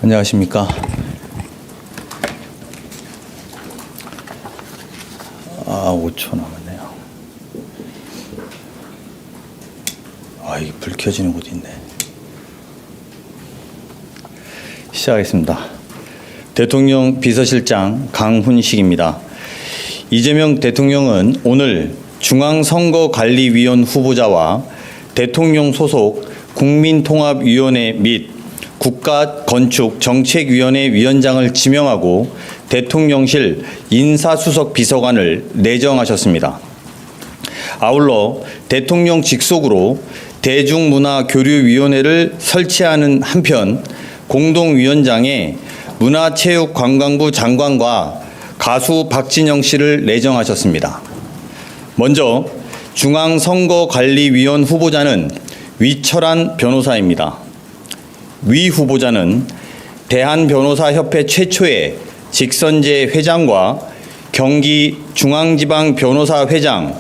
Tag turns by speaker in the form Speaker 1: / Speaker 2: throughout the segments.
Speaker 1: 안녕하십니까. 5초 남았네요. 이게 불 켜지는 곳이 있네. 시작하겠습니다. 대통령 비서실장 강훈식입니다. 이재명 대통령은 오늘 중앙선거관리위원 후보자와 대통령 소속 국민통합위원회 및 국가건축정책위원회 위원장을 지명하고 대통령실 인사수석 비서관을 내정하셨습니다. 아울러 대통령 직속으로 대중문화교류위원회를 설치하는 한편 공동위원장에 문화체육관광부 장관과 가수 박진영 씨를 내정하셨습니다. 먼저 중앙선거관리위원 후보자는 위철한 변호사입니다. 위 후보자는 대한변호사협회 최초의 직선제 회장과 경기중앙지방변호사회장,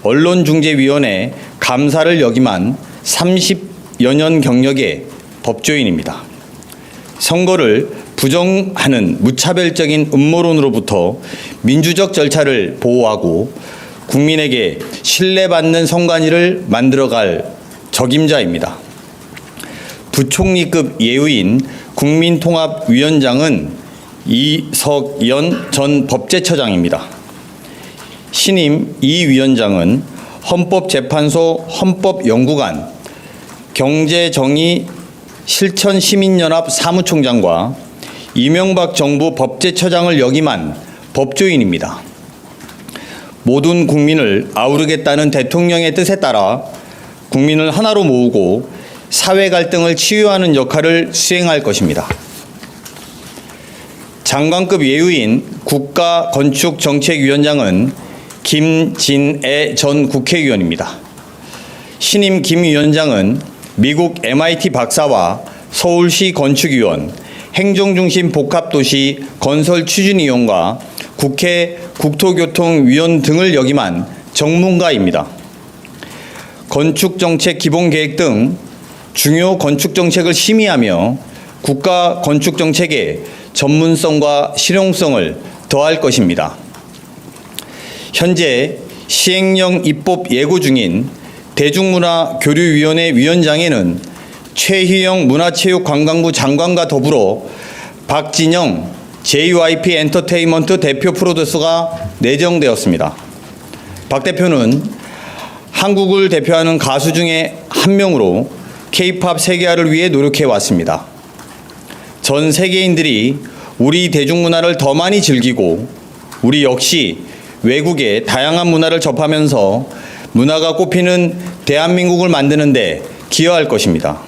Speaker 1: 언론중재위원회 감사를 역임한 30여 년 경력의 법조인입니다. 선거를 부정하는 무차별적인 음모론으로부터 민주적 절차를 보호하고 국민에게 신뢰받는 선관위를 만들어갈 적임자입니다. 부총리급 예우인 국민통합위원장은 이석연 전 법제처장입니다. 신임 이 위원장은 헌법재판소 헌법연구관, 경제정의실천시민연합 사무총장과 이명박 정부 법제처장을 역임한 법조인입니다. 모든 국민을 아우르겠다는 대통령의 뜻에 따라 국민을 하나로 모으고 사회 갈등을 치유하는 역할을 수행할 것입니다. 장관급 예우인 국가건축정책위원장은 김진애 전 국회의원입니다. 신임 김 위원장은 미국 MIT 박사와 서울시 건축위원, 행정중심 복합도시 건설추진위원과 국회 국토교통위원 등을 역임한 전문가입니다. 건축정책 기본계획 등 중요 건축정책을 심의하며 국가 건축정책의 전문성과 실용성을 더할 것입니다. 현재 시행령 입법 예고 중인 대중문화교류위원회 위원장에는 최희영 문화체육관광부 장관과 더불어 박진영 JYP 엔터테인먼트 대표 프로듀서가 내정되었습니다. 박 대표는 한국을 대표하는 가수 중에 한 명으로 K-팝 세계화를 위해 노력해 왔습니다. 전 세계인들이 우리 대중문화를 더 많이 즐기고 우리 역시 외국의 다양한 문화를 접하면서 문화가 꽃피는 대한민국을 만드는 데 기여할 것입니다.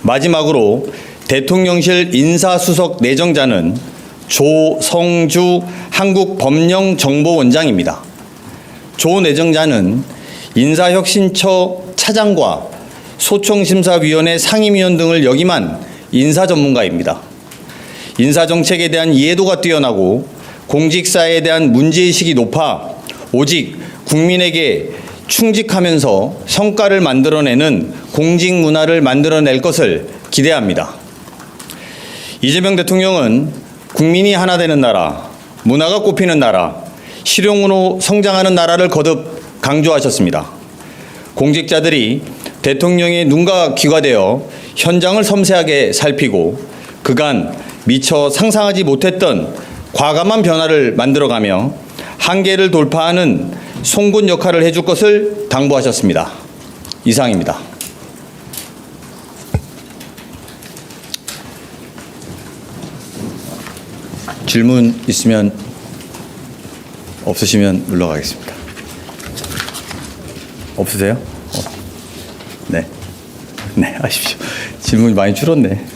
Speaker 1: 마지막으로 대통령실 인사수석 내정자는 조성주 한국법령정보원장입니다. 조 내정자는 인사혁신처 차장과 소총심사위원회 상임위원 등을 역임한 인사 전문가입니다. 인사정책에 대한 이해도가 뛰어나고 공직사회에 대한 문제의식이 높아 오직 국민에게 충직하면서 성과를 만들어내는 공직문화를 만들어낼 것을 기대합니다. 이재명 대통령은 국민이 하나 되는 나라, 문화가 꽃피는 나라, 실용으로 성장하는 나라를 거듭 강조하셨습니다. 공직자들이 대통령의 눈과 귀가 되어 현장을 섬세하게 살피고 그간 미처 상상하지 못했던 과감한 변화를 만들어가며 한계를 돌파하는 송곳 역할을 해줄 것을 당부하셨습니다. 이상입니다. 질문 있으면 없으시면 물러가겠습니다. 없으세요? 네. 네, 하십시오. 질문이 많이 줄었네.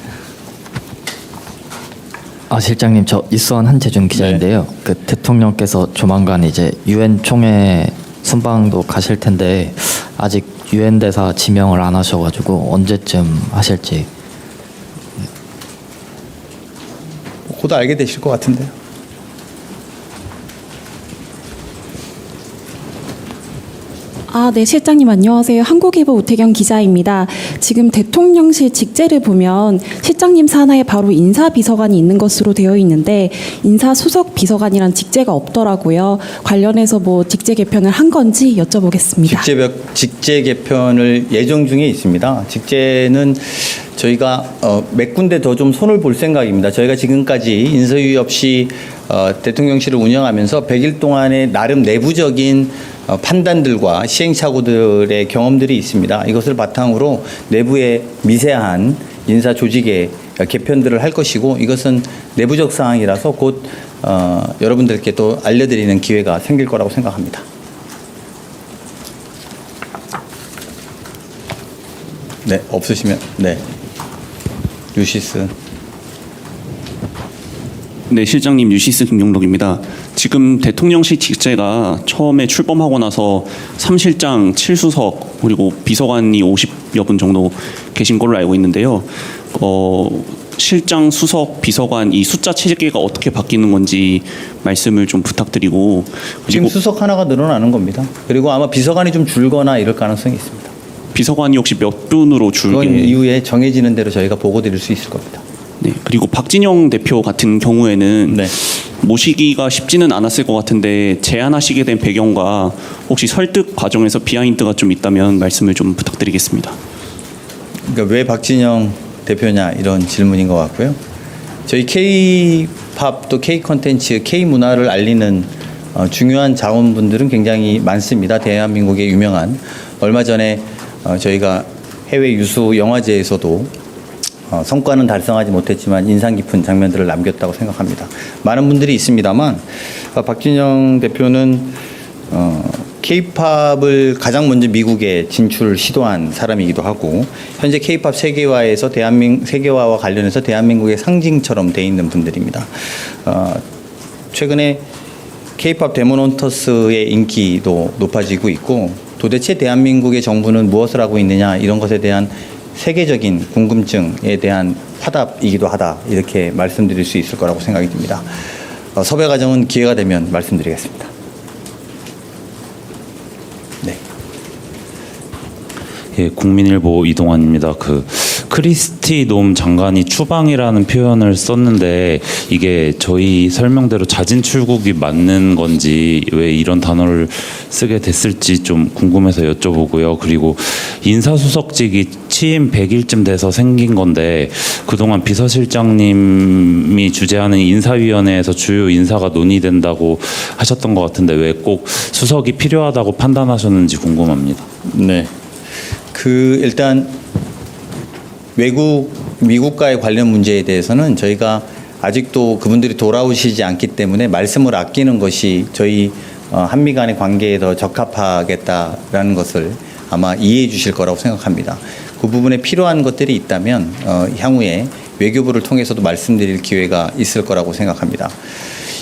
Speaker 2: 실장님, 저 이수원 한재준 기자인데요.
Speaker 1: 네.
Speaker 2: 그 대통령께서 조만간 이제 유엔 총회 순방도 가실 텐데 아직 유엔 대사 지명을 안 하셔가지고 언제쯤 하실지.
Speaker 1: 곧 알게 되실 것 같은데요.
Speaker 3: 네, 실장님 안녕하세요. 한국일보 우태경 기자입니다. 지금 대통령실 직제를 보면 실장님 산하에 바로 인사비서관이 있는 것으로 되어 있는데 인사수석 비서관이란 직제가 없더라고요. 관련해서 뭐 직제 개편을 한 건지 여쭤보겠습니다.
Speaker 1: 직제 개편을 예정 중에 있습니다. 직제는 저희가 몇 군데 더 좀 손을 볼 생각입니다. 저희가 지금까지 인사유예 없이 대통령실을 운영하면서 100일 동안의 나름 내부적인 판단들과 시행착오들의 경험들이 있습니다. 이것을 바탕으로 내부의 미세한 인사 조직의 개편들을 할 것이고 이것은 내부적 사항이라서 곧 여러분들께 또 알려드리는 기회가 생길 거라고 생각합니다. 네, 없으시면 네. 유시스.
Speaker 4: 네, 실장님 유시스 김용록입니다. 지금 대통령실 직제가 처음에 출범하고 나서 3실장, 7수석 그리고 비서관이 50여 분 정도 계신 걸로 알고 있는데요. 실장, 수석, 비서관 이 숫자 체계가 어떻게 바뀌는 건지 말씀을 좀 부탁드리고
Speaker 1: 지금
Speaker 4: 그리고
Speaker 1: 수석 하나가 늘어나는 겁니다. 그리고 아마 비서관이 좀 줄거나 이럴 가능성이 있습니다.
Speaker 4: 비서관이 혹시 몇 분으로
Speaker 1: 그건
Speaker 4: 줄게?
Speaker 1: 이후에 정해지는 대로 저희가 보고 드릴 수 있을 겁니다.
Speaker 4: 네, 그리고 박진영 대표 같은 경우에는
Speaker 1: 네.
Speaker 4: 모시기가 쉽지는 않았을 것 같은데 제안하시게 된 배경과 혹시 설득 과정에서 비하인드가 좀 있다면 말씀을 좀 부탁드리겠습니다.
Speaker 1: 그러니까 왜 박진영 대표냐 이런 질문인 것 같고요. 저희 K-팝 또 K-콘텐츠, K-문화를 알리는 중요한 자원분들은 굉장히 많습니다. 대한민국의 유명한 얼마 전에 저희가 해외 유수 영화제에서도 성과는 달성하지 못했지만 인상 깊은 장면들을 남겼다고 생각합니다. 많은 분들이 있습니다만 박진영 대표는 K-팝을 가장 먼저 미국에 진출 시도한 사람이기도 하고 현재 K-팝 세계화에서 세계화와 관련해서 대한민국의 상징처럼 돼 있는 분들입니다. 최근에 K-팝 데몬헌터스의 인기도 높아지고 있고 도대체 대한민국의 정부는 무엇을 하고 있느냐 이런 것에 대한 세계적인 궁금증에 대한 화답이기도 하다 이렇게 말씀드릴 수 있을 거라고 생각이 듭니다. 섭외 과정은 기회가 되면 말씀드리겠습니다. 네.
Speaker 5: 예, 국민일보 이동환입니다. 크리스티 놈 장관이 추방이라는 표현을 썼는데 이게 저희 설명대로 자진 출국이 맞는 건지 왜 이런 단어를 쓰게 됐을지 좀 궁금해서 여쭤보고요. 그리고 인사수석직이 취임 100일쯤 돼서 생긴 건데 그동안 비서실장님이 주재하는 인사위원회에서 주요 인사가 논의된다고 하셨던 것 같은데 왜 꼭 수석이 필요하다고 판단하셨는지 궁금합니다.
Speaker 1: 네. 일단 미국과의 관련 문제에 대해서는 저희가 아직도 그분들이 돌아오시지 않기 때문에 말씀을 아끼는 것이 저희 한미 간의 관계에 더 적합하겠다라는 것을 아마 이해해 주실 거라고 생각합니다. 그 부분에 필요한 것들이 있다면 향후에 외교부를 통해서도 말씀드릴 기회가 있을 거라고 생각합니다.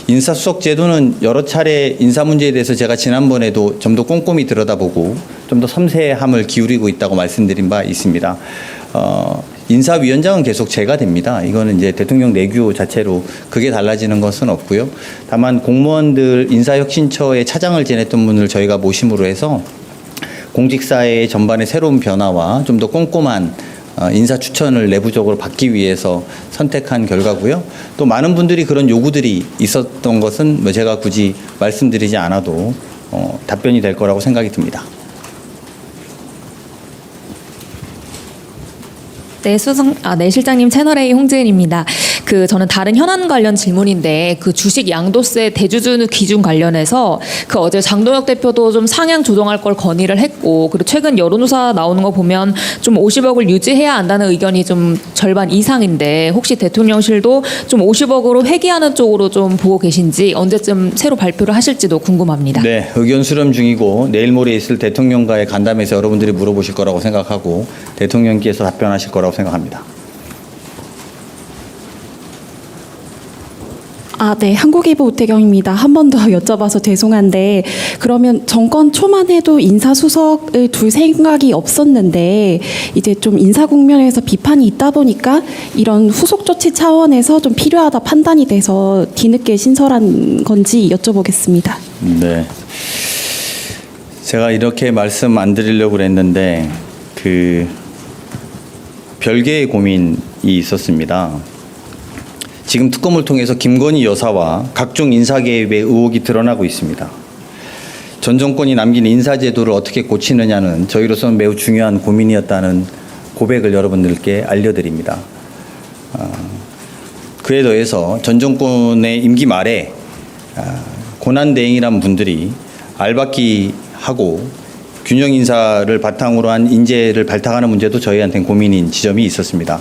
Speaker 1: 인사수석 제도는 여러 차례 인사 문제에 대해서 제가 지난번에도 좀 더 꼼꼼히 들여다보고 좀 더 섬세함을 기울이고 있다고 말씀드린 바 있습니다. 인사위원장은 계속 제가 됩니다. 이거는 이제 대통령 내규 자체로 그게 달라지는 것은 없고요. 다만 공무원들 인사혁신처의 차장을 지냈던 분을 저희가 모심으로 해서 공직사회의 전반의 새로운 변화와 좀 더 꼼꼼한 인사 추천을 내부적으로 받기 위해서 선택한 결과고요. 또 많은 분들이 그런 요구들이 있었던 것은 뭐 제가 굳이 말씀드리지 않아도 답변이 될 거라고 생각이 듭니다.
Speaker 6: 네, 실장님 채널A 홍지은입니다. 저는 다른 현안 관련 질문인데 주식 양도세 대주주 기준 관련해서 어제 장동혁 대표도 좀 상향 조정할 걸 건의를 했고 그리고 최근 여론조사 나오는 거 보면 좀 50억을 유지해야 한다는 의견이 좀 절반 이상인데 혹시 대통령실도 좀 50억으로 회귀하는 쪽으로 좀 보고 계신지 언제쯤 새로 발표를 하실지도 궁금합니다.
Speaker 1: 네, 의견 수렴 중이고 내일 모레 있을 대통령과의 간담회에서 여러분들이 물어보실 거라고 생각하고 대통령께서 답변하실 거라고 생각합니다.
Speaker 3: 네. 한국일보 우태경입니다. 한 번 더 여쭤봐서 죄송한데 그러면 정권 초만 해도 인사수석을 둘 생각이 없었는데 이제 좀 인사 국면에서 비판이 있다 보니까 이런 후속 조치 차원에서 좀 필요하다 판단이 돼서 뒤늦게 신설한 건지 여쭤보겠습니다.
Speaker 1: 네. 제가 이렇게 말씀 안 드리려고 그랬는데 그 별개의 고민이 있었습니다. 지금 특검을 통해서 김건희 여사와 각종 인사 개입의 의혹이 드러나고 있습니다. 전 정권이 남긴 인사제도를 어떻게 고치느냐는 저희로서는 매우 중요한 고민이었다는 고백을 여러분들께 알려드립니다. 그에 더해서 전 정권의 임기 말에 고난대행이란 분들이 알박기하고 균형 인사를 바탕으로 한 인재를 발탁하는 문제도 저희한테는 고민인 지점이 있었습니다.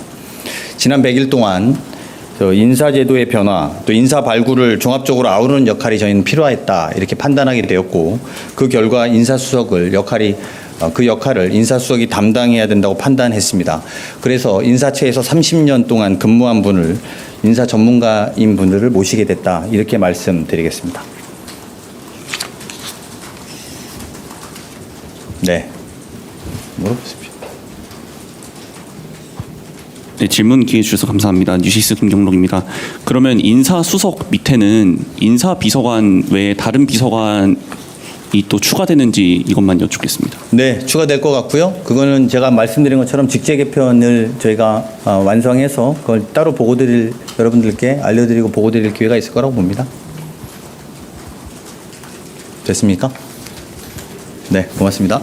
Speaker 1: 지난 100일 동안 인사제도의 변화, 또 인사 발굴을 종합적으로 아우르는 역할이 저희는 필요했다 이렇게 판단하게 되었고 그 결과 그 역할을 인사수석이 담당해야 된다고 판단했습니다. 그래서 인사처에서 30년 동안 근무한 분을 인사 전문가인 분들을 모시게 됐다 이렇게 말씀드리겠습니다. 네, 물어보십시오.
Speaker 4: 네, 질문 기회 주셔서 감사합니다. 뉴시스 김경록입니다. 그러면 인사수석 밑에는 인사비서관 외에 다른 비서관이 또 추가되는지 이것만 여쭙겠습니다.
Speaker 1: 네, 추가될 것 같고요. 그거는 제가 말씀드린 것처럼 직제 개편을 저희가 완성해서 그걸 따로 여러분들께 알려드리고 보고드릴 기회가 있을 거라고 봅니다. 됐습니까? 네, 고맙습니다.